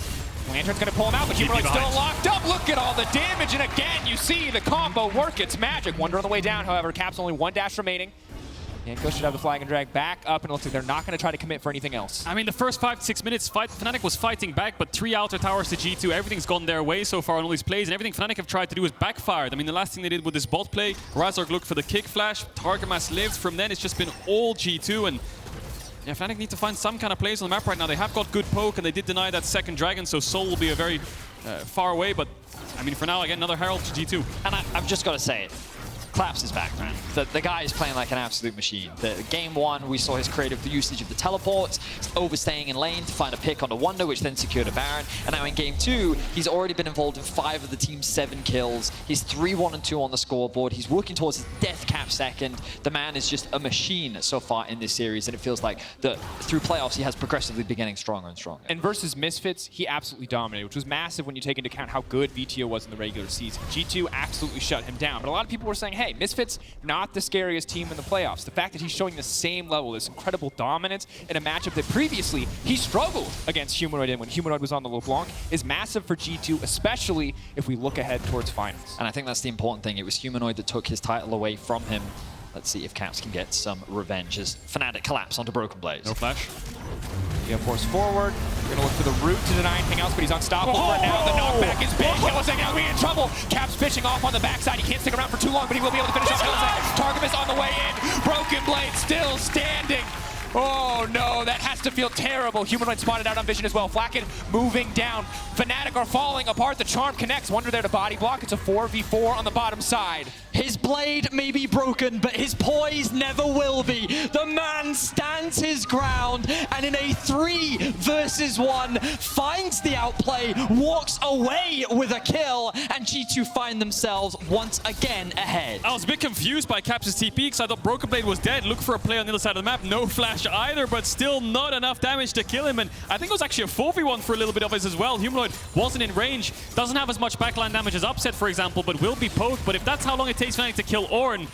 Lantern's going to pull him out, but Humanoid's still locked up. Look at all the damage, and again, you see the combo work. It's magic. Wunder on the way down, however. Caps only one dash remaining. Jankos should have the flag and drag back up, and it looks like they're not going to try to commit for anything else. I mean, the first 5 to 6 minutes, Fnatic was fighting back, but 3 outer towers to G2. Everything's gone their way so far on all these plays, and everything Fnatic have tried to do is backfired. I mean, the last thing they did with this bot play, Razork looked for the kick flash, Targamas lived. From then, it's just been all G2, and yeah, Fnatic need to find some kind of plays on the map right now. They have got good poke, and they did deny that second dragon, so Soul will be a very far away, but I mean, for now, again, another Herald to G2. And I've just got to say it. Claps is back, man. The guy is playing like an absolute machine. Game 1, we saw his creative usage of the teleports, overstaying in lane to find a pick on the Wunder, which then secured a Baron. And now in Game 2, he's already been involved in 5 of the team's 7 kills. He's 3-1-2 on the scoreboard. He's working towards his death cap second. The man is just a machine so far in this series, and it feels like through playoffs, he has progressively been getting stronger and stronger. And versus Misfits, he absolutely dominated, which was massive when you take into account how good VTO was in the regular season. G2 absolutely shut him down. But a lot of people were saying, hey, Misfits, not not the scariest team in the playoffs. The fact that he's showing the same level, this incredible dominance in a matchup that previously he struggled against Humanoid in when Humanoid was on the LeBlanc is massive for G2, especially if we look ahead towards finals. And I think that's the important thing. It was Humanoid that took his title away from him. Let's see if Caps can get some revenge as Fnatic collapse onto BrokenBlade. No flash. Yeah, force forward. We're gonna look for the root to deny anything else, but he's unstoppable right now. The knockback is big. Hylissang now be in trouble. Caps pitching off on the backside. He can't stick around for too long, but he will be able to finish off Hylissang. Targamas on the way in. BrokenBlade still standing. Oh no, that has to feel terrible. Humanoid spotted out on vision as well. Flakked moving down. Fnatic are falling apart. The charm connects. Wunder there to body block. It's a 4v4 on the bottom side. His blade may be broken, but his poise never will be. The man stands his ground and in a 3 versus 1 finds the outplay, walks away with a kill, and G2 find themselves once again ahead. I was a bit confused by Caps' TP because I thought BrokenBlade was dead. Look for a play on the other side of the map. No flash either, but still not enough damage to kill him. And I think it was actually a 4v1 for a little bit of it as well. Humanoid wasn't in range, doesn't have as much backline damage as Upset, for example, but will be poked. But if that's how long it takes Fnatic to kill Ornn,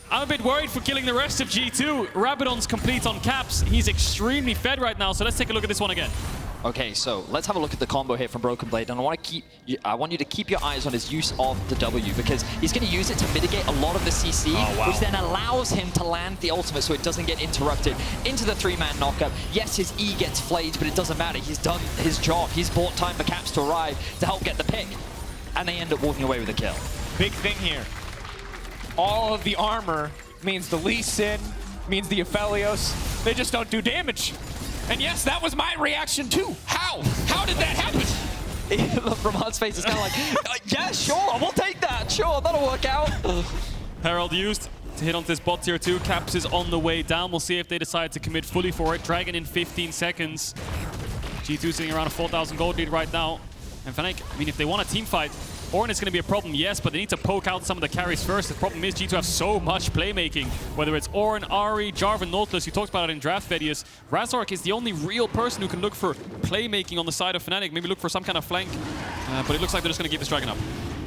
I'm a bit worried for killing the rest of G2. Rabadon's complete on Caps. He's extremely fed right now, so let's take a look at this one again. Okay, so let's have a look at the combo here from BrokenBlade, and I want you to keep your eyes on his use of the W, because he's going to use it to mitigate a lot of the CC, which then allows him to land the ultimate so it doesn't get interrupted into the 3-man knockup. Yes, his E gets flayed, but it doesn't matter. He's done his job. He's bought time for Caps to arrive to help get the pick, and they end up walking away with a kill. Big thing here. All of the armor means the Lee Sin, means the Aphelios. They just don't do damage. And yes, that was my reaction too. How? How did that happen? From Hunt's face, it's kind of like, yeah, sure, we'll take that. Sure, that'll work out. Herald used to hit onto this bot tier 2. Caps is on the way down. We'll see if they decide to commit fully for it. Dragon in 15 seconds. G2 sitting around a 4,000 gold lead right now. And Fnatic, I mean, if they want a team fight, Ornn is going to be a problem, yes, but they need to poke out some of the carries first. The problem is G2 have so much playmaking, whether it's Ornn, Ahri, Jarvan, Nautilus. You talked about it in draft, Vedius. Razork is the only real person who can look for playmaking on the side of Fnatic, maybe look for some kind of flank, but it looks like they're just going to keep this Dragon up.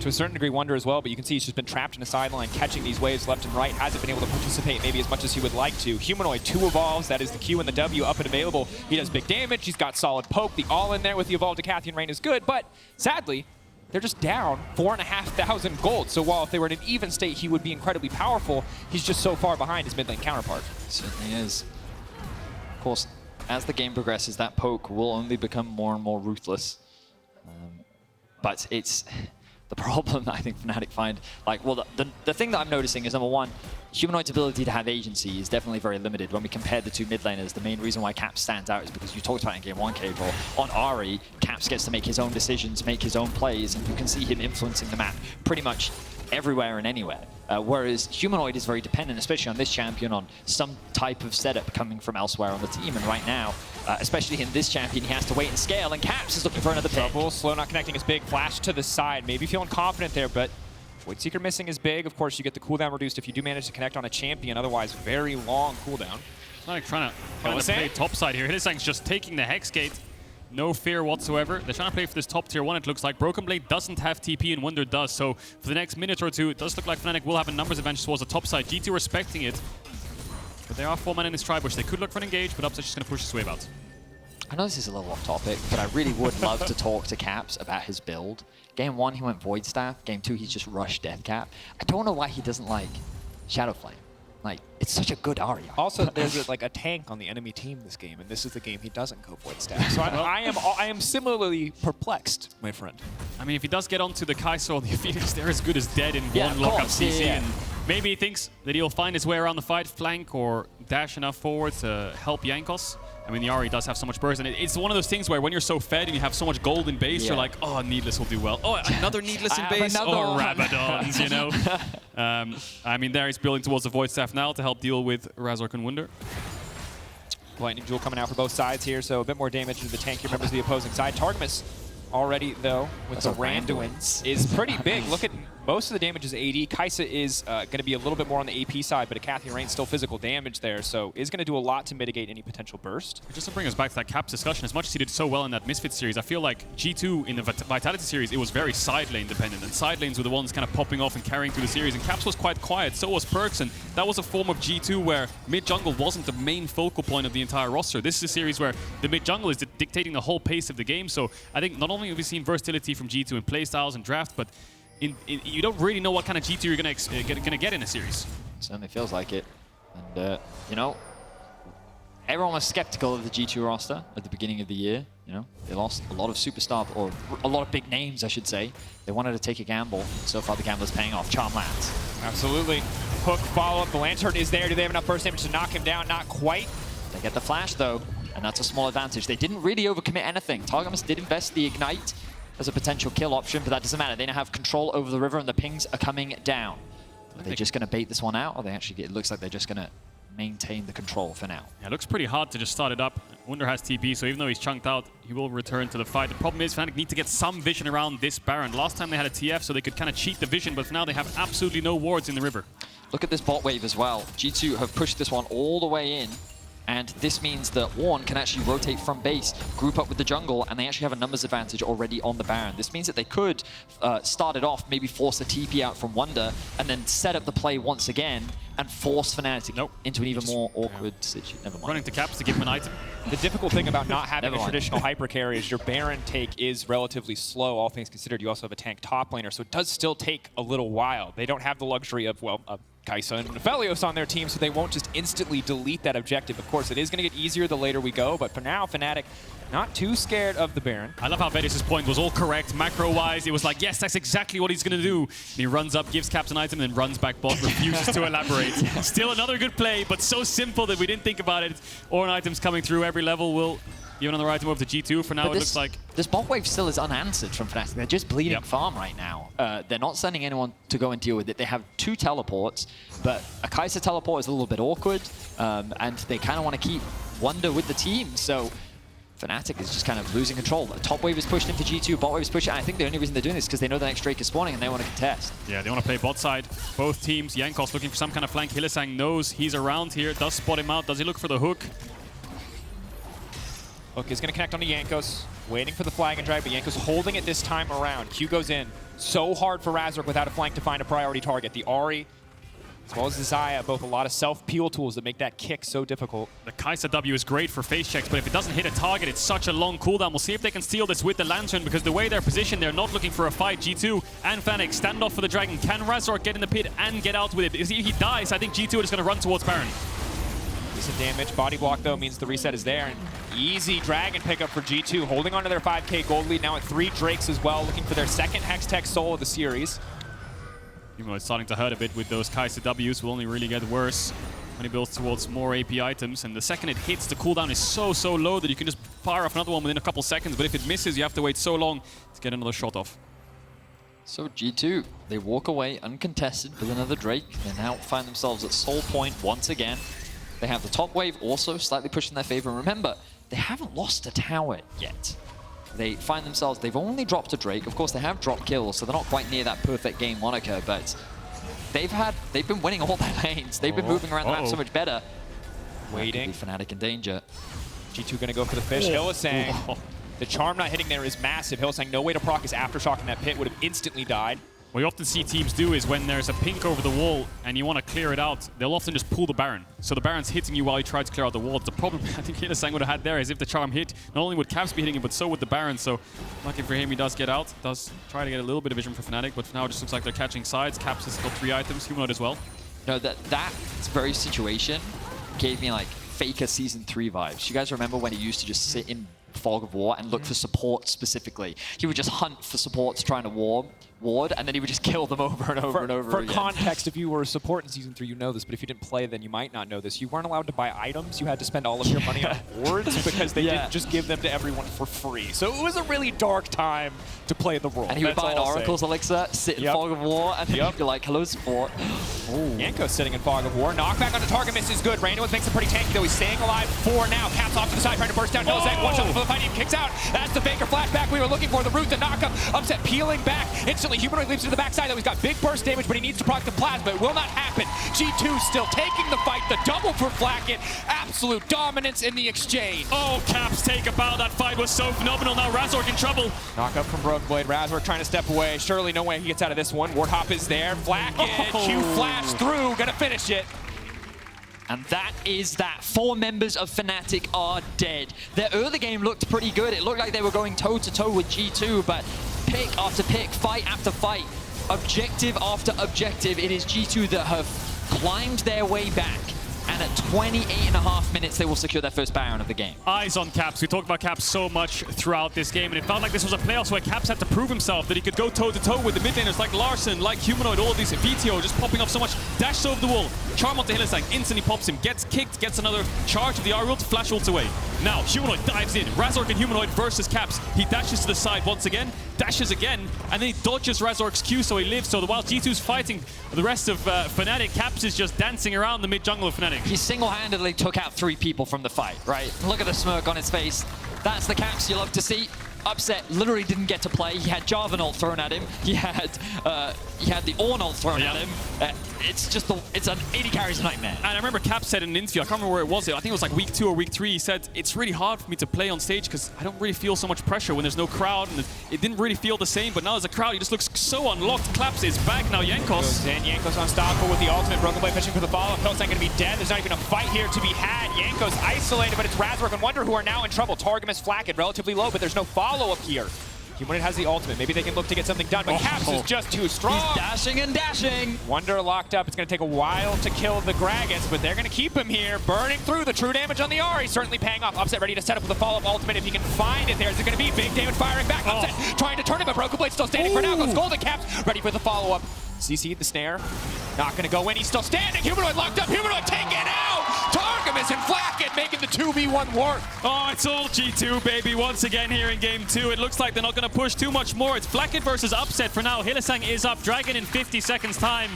To a certain degree, Wunder as well, but you can see he's just been trapped in a sideline, catching these waves left and right, hasn't been able to participate maybe as much as he would like to. Humanoid, 2 evolves, that is the Q and the W up and available. He does big damage, he's got solid poke, the all in there with the evolved Decathlon Rain is good, but sadly, they're just down 4,500 gold. So while if they were in an even state, he would be incredibly powerful, he's just so far behind his mid lane counterpart. It certainly is. Of course, as the game progresses, that poke will only become more and more ruthless. But it's the problem that I think Fnatic find, like, well, the thing that I'm noticing is, number one, Humanoid's ability to have agency is definitely very limited. When we compare the two mid laners, the main reason why Caps stands out is because you talked about in Game 1, Caedrel. On Ahri, Caps gets to make his own decisions, make his own plays, and you can see him influencing the map pretty much everywhere and anywhere. Whereas Humanoid is very dependent, especially on this champion, on some type of setup coming from elsewhere on the team. And right now, especially in this champion, he has to wait and scale, and Caps is looking for another pick. Trouble, slow not connecting is big, flash to the side, maybe feeling confident there, but Void Seeker missing is big. Of course, you get the cooldown reduced if you do manage to connect on a champion, otherwise very long cooldown. Like trying to play topside here. Hylissang's just taking the Hex Gate. No fear whatsoever. They're trying to play for this top tier 1, it looks like. BrokenBlade doesn't have TP and Wunder does, so for the next minute or two, it does look like Fnatic will have a numbers advantage towards the top side. G2 respecting it, but there are 4 men in this Tribush. They could look for an engage, but Upset's just going to push this wave out. I know this is a little off topic, but I really would love to talk to Caps about his build. Game 1, he went Void Staff. Game 2, he's just rushed Death Cap. I don't know why he doesn't like Shadow Flame. Like, it's such a good Ahri. Also, there's like a tank on the enemy team this game, and this is the game he doesn't go Void Staff. So I am similarly perplexed, my friend. I mean, if he does get onto the Kai'Sa or the Aphelios, they're as good as dead in one lockup CC. And maybe he thinks that he'll find his way around the fight, flank or dash enough forward to help Jankos. I mean, the Ahri does have so much burst, and it's one of those things where when you're so fed and you have so much gold in base, you're like, oh, Needless will do well. Oh, another Needless in base? Or Rabadons, you know? I mean, there he's building towards the Void Staff now to help deal with Razork and Wunder. Lightning Jewel coming out for both sides here, so a bit more damage to the tankier members of the opposing side. Targamas already, though, with the Randuins is pretty big. Look at most of the damage is AD. Xayah is going to be a little bit more on the AP side, but a Cathy Rain's still physical damage there, so is going to do a lot to mitigate any potential burst. Just to bring us back to that Caps discussion, as much as he did so well in that Misfits series, I feel like G2 in the Vitality series, it was very side lane dependent, and side lanes were the ones kind of popping off and carrying through the series, and Caps was quite quiet, so was Perkz, and that was a form of G2 where mid-jungle wasn't the main focal point of the entire roster. This is a series where the mid-jungle is dictating the whole pace of the game, so I think not only have we seen versatility from G2 in playstyles and draft, but you don't really know what kind of G2 you're gonna get in a series. Certainly feels like it. And, you know, everyone was skeptical of the G2 roster at the beginning of the year. You know, they lost a lot of superstar, or a lot of big names, I should say. They wanted to take a gamble. So far, the gambler's paying off. Charm lands. Absolutely. Hook follow-up. The Lantern is there. Do they have enough burst damage to knock him down? Not quite. They get the flash, though, and that's a small advantage. They didn't really overcommit anything. Targamas did invest the Ignite as a potential kill option, but that doesn't matter. They now have control over the river, and the pings are coming down. Are they just going to bait this one out, or they actually it looks like they're just going to maintain the control for now? Yeah, it looks pretty hard to just start it up. Wunder has TP, so even though he's chunked out, he will return to the fight. The problem is Fnatic need to get some vision around this Baron. Last time they had a TF, so they could kind of cheat the vision, but for now they have absolutely no wards in the river. Look at this bot wave as well. G2 have pushed this one all the way in, and this means that Ornn can actually rotate from base, group up with the jungle, and they actually have a numbers advantage already on the Baron. This means that they could start it off, maybe force a TP out from Wunder, and then set up the play once again, and force Fnatic into an even more awkward situation. Never mind. Running to Caps to give him an item. The difficult thing about not having a traditional hyper carry is your Baron take is relatively slow, all things considered. You also have a tank top laner, so it does still take a little while. They don't have the luxury of, well, Xayah and Aphelios on their team, so they won't just instantly delete that objective. Of course, it is going to get easier the later we go, but for now, Fnatic not too scared of the Baron. I love how Vedius' point was all correct. Macro-wise, it was like, yes, that's exactly what he's going to do. And he runs up, gives Caps an item, and then runs back bot, refuses to elaborate. Still another good play, but so simple that we didn't think about it. Ornn items coming through every level will give another item over to G2. For now, it looks like... This bot wave still is unanswered from Fnatic. They're just bleeding farm right now. They're not sending anyone to go and deal with it. They have 2 teleports, but a Xayah teleport is a little bit awkward, and they kind of want to keep Wunder with the team, so Fnatic is just kind of losing control. The top wave is pushed into G2, bot wave is pushed, and I think the only reason they're doing this is because they know the next Drake is spawning and they want to contest. Yeah, they want to play bot side. Both teams, Jankos looking for some kind of flank. Hylissang knows he's around here, does spot him out. Does he look for the hook? Hook is going to connect onto Jankos, waiting for the flag and drive, but Jankos holding it this time around. Q goes in. So hard for Razork without a flank to find a priority target. The Ahri, as well as the Xayah, both a lot of self-peel tools that make that kick so difficult. The Xayah W is great for face checks, but if it doesn't hit a target, it's such a long cooldown. We'll see if they can steal this with the Lantern, because the way they're positioned, they're not looking for a fight. G2 and Fnatic stand off for the Dragon. Can Razork get in the pit and get out with it? If he dies, I think G2 is going to run towards Baron. Decent damage. Body block, though, means the reset is there. And easy Dragon pickup for G2, holding on to their 5k gold lead, now at 3 Drakes as well, looking for their second Hextech soul of the series. Even though it's starting to hurt a bit with those Xayah Ws, will only really get worse when he builds towards more AP items. And the second it hits, the cooldown is so low that you can just fire off another one within a couple seconds. But if it misses, you have to wait so long to get another shot off. So G2, they walk away uncontested with another Drake. They now find themselves at soul point once again. They have the top wave also slightly pushed in their favor. And remember, they haven't lost a tower yet. They find themselves, they've only dropped a Drake. Of course, they have dropped kills, so they're not quite near that perfect game moniker, but they've been winning all their lanes. They've been moving around the map so much better. Waiting. Fnatic in danger. G2 gonna go for the fish. Hylissang. The charm not hitting there is massive. Hylissang, no way to proc his aftershock in that pit, would have instantly died. What you often see teams do is when there's a pink over the wall and you want to clear it out, they'll often just pull the Baron. So the Baron's hitting you while you try to clear out the wall. The problem I think Hylissang would have had there is if the charm hit, not only would Caps be hitting him, but so would the Baron. So lucky for him, he does get out. Does try to get a little bit of vision for Fnatic, but for now it just looks like they're catching sides. Caps has got 3 items, Humanoid as well. No, that very situation gave me like Faker Season 3 vibes. You guys remember when he used to just sit in Fog of War and look for support specifically? He would just hunt for supports trying to ward, and then he would just kill them over and over and over again. For context, if you were a support in Season 3, you know this, but if you didn't play, then you might not know this. You weren't allowed to buy items. You had to spend all of your money on wards because they didn't just give them to everyone for free. So it was a really dark time to play the role. And he would buy an Oracle's Elixir, sit in Fog of War, and then you'd be like, hello, support. Jankos sitting in Fog of War. Knockback on the Targamas is good. Randomly makes it pretty tanky, though. He's staying alive for now. Caps off to the side, trying to burst down. Hylissang, one shot before the fight even kicks out. That's the Faker flashback we were looking for. The root to knock him. Upset peeling back into Unfortunately, Humanoid leaps to the backside, though. He's got big burst damage, but he needs to proc the plasma. It will not happen. G2 still taking the fight. The double for Flakked. Absolute dominance in the exchange. Oh, Caps take a bow. That fight was so phenomenal. Now Razork in trouble. Knock up from BrokenBlade. Razork trying to step away. Surely no way he gets out of this one. Warthop is there. Flakked. Q flash through. Gonna finish it. And that is that. 4 members of Fnatic are dead. Their early game looked pretty good. It looked like they were going toe-to-toe with G2, but pick after pick, fight after fight, objective after objective, it is G2 that have climbed their way back. And at 28.5 minutes, they will secure their first Baron of the game. Eyes on Caps. We talked about Caps so much throughout this game, and it felt like this was a playoffs where Caps had to prove himself, that he could go toe-to-toe with the mid laners like Larson, like Humanoid, all of these. VTO just popping off so much. Dashes over the wall. Charm onto Hylissang. Instantly pops him. Gets kicked. Gets another charge of the R ult. Flash ults away. Now, Humanoid dives in. Razork and Humanoid versus Caps. He dashes to the side once again. Dashes again. And then he dodges Razork's Q, so he lives. So while G2's fighting the rest of Fnatic, Caps is just dancing around the mid-jungle of Fnatic. He single-handedly took out 3 people from the fight, right? Look at the smirk on his face. That's the Caps you love to see. Upset literally didn't get to play. He had Jarvan ult thrown at him. He had the Ornn ult thrown at him. It's an 80 carries nightmare. And I remember Cap said in an interview, I can't remember where it was. I think it was like week 2 or week 3. He said, it's really hard for me to play on stage because I don't really feel so much pressure when there's no crowd. And it didn't really feel the same, but now there's a crowd. He just looks so unlocked. Claps is back now. Jankos. Goes in. Jankos unstoppable with the ultimate. BrokenBlade fishing for the follow-up. Hylissang going to be dead. There's not even a fight here to be had. Jankos isolated, but it's Razork and Wunder who are now in trouble. Targamas, Flakked, relatively low, but there's no follow-up here. Humanoid has the ultimate. Maybe they can look to get something done, but Caps is just too strong. He's dashing and dashing. Wunder locked up. It's going to take a while to kill the Gragas, but they're going to keep him here. Burning through the true damage on the Ahri. Certainly paying off. Upset ready to set up with a follow-up ultimate if he can find it there. Is it going to be big damage firing back? Upset trying to turn it, but BrokenBlade still standing for now. Goes Golden Caps ready for the follow-up. CC the snare. Not going to go in. He's still standing. Humanoid locked up. Humanoid taken out. Targamas and Flakked making the 2v1 work. Oh, it's all G2, baby, once again here in game 2. It looks like they're not going to push too much more. It's Flakked versus Upset for now. Hylissang is up. Dragon in 50 seconds time.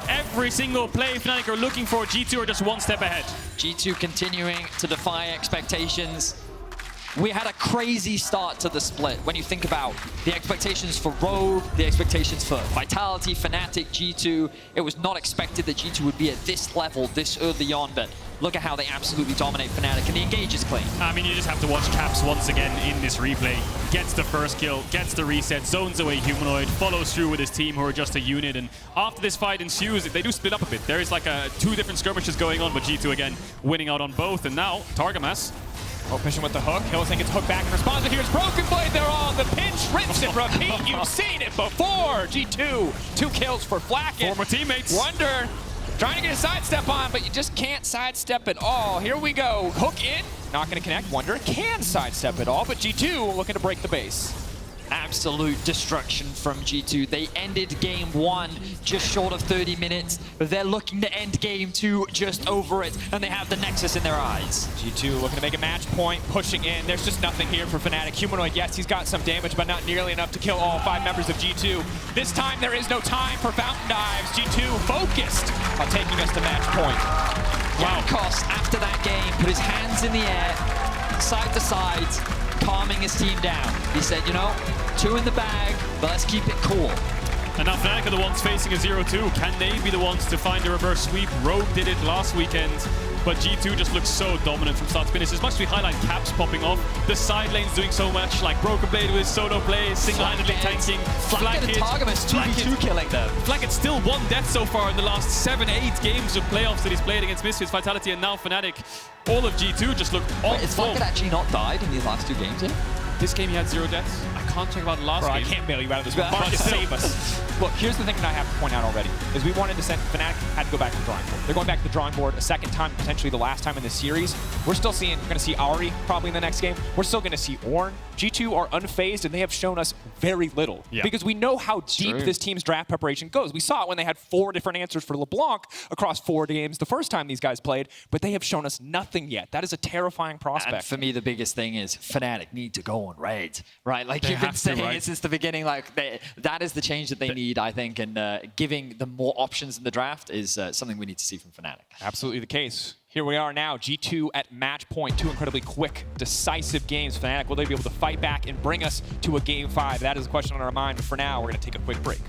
Every single play Fnatic are looking for. G2 are just one step ahead. G2 continuing to defy expectations. We had a crazy start to the split when you think about the expectations for Rogue, the expectations for Vitality, Fnatic, G2. It was not expected that G2 would be at this level this early on, but look at how they absolutely dominate Fnatic, and the engage is clean. I mean, you just have to watch Caps once again in this replay. Gets the first kill, gets the reset, zones away Humanoid, follows through with his team who are just a unit, and after this fight ensues, they do split up a bit. There is like 2 different skirmishes going on, but G2 again winning out on both, and now Targamas. Oh, pushing with the hook. Hylissang gets hooked back and responds, but here's BrokenBlade. They're on the pinch, rinse and repeat. You've seen it before. G2, 2 kills for Flakked. Former teammates. Wunder trying to get a sidestep on, but you just can't sidestep at all. Here we go. Hook in. Not going to connect. Wunder can sidestep it all, but G2 looking to break the base. Absolute destruction from G2. They ended game 1 just short of 30 minutes, but they're looking to end game 2 just over it, and they have the Nexus in their eyes. G2 looking to make a match point, pushing in. There's just nothing here for Fnatic. Humanoid, yes, he's got some damage, but not nearly enough to kill all 5 members of G2. This time, there is no time for fountain dives. G2 focused on taking us to match point. Jankos, after that game, put his hands in the air, side to side, calming his team down. He said, you know, 2 in the bag, but let's keep it cool. And now Fnatic are the ones facing a 0-2. Can they be the ones to find a reverse sweep? Rogue did it last weekend, but G2 just looks so dominant from start to finish. As much as we highlight Caps popping off, the side lane's doing so much, like BrokenBlade with solo play, single-handedly tanking. Flakked and Targamas 2v2 killing them. Flakked still 1 death so far in the last 7-8 games of playoffs that he's played against Misfits, Vitality, and now Fnatic. All of G2 just look on Is form. Flakked actually not died in these last 2 games here? This game he had 0 deaths. I can't talk about the last Bro, game. I can't bail you out of this one. Marcus, save us. Look, here's the thing that I have to point out already, is we wanted to send Fnatic had to go back to the drawing board. They're going back to the drawing board a second time, potentially the last time in this series. We're still seeing, we're going to see Ahri probably in the next game. We're still going to see Ornn. G2 are unfazed, and they have shown us very little. Yeah. Because we know how deep this team's draft preparation goes. We saw it when they had 4 different answers for LeBlanc across 4 games the first time these guys played, but they have shown us nothing yet. That is a terrifying prospect. And for me, the biggest thing is Fnatic need to go on raid, right? Like you've been saying it since the beginning, like that is the change that they need, I think, and giving them more options in the draft is something we need to see from Fnatic. Absolutely the case. Here we are now, G2 at match point. 2 incredibly quick, decisive games. Fnatic, will they be able to fight back and bring us to a game 5? That is a question on our mind, but for now, we're going to take a quick break.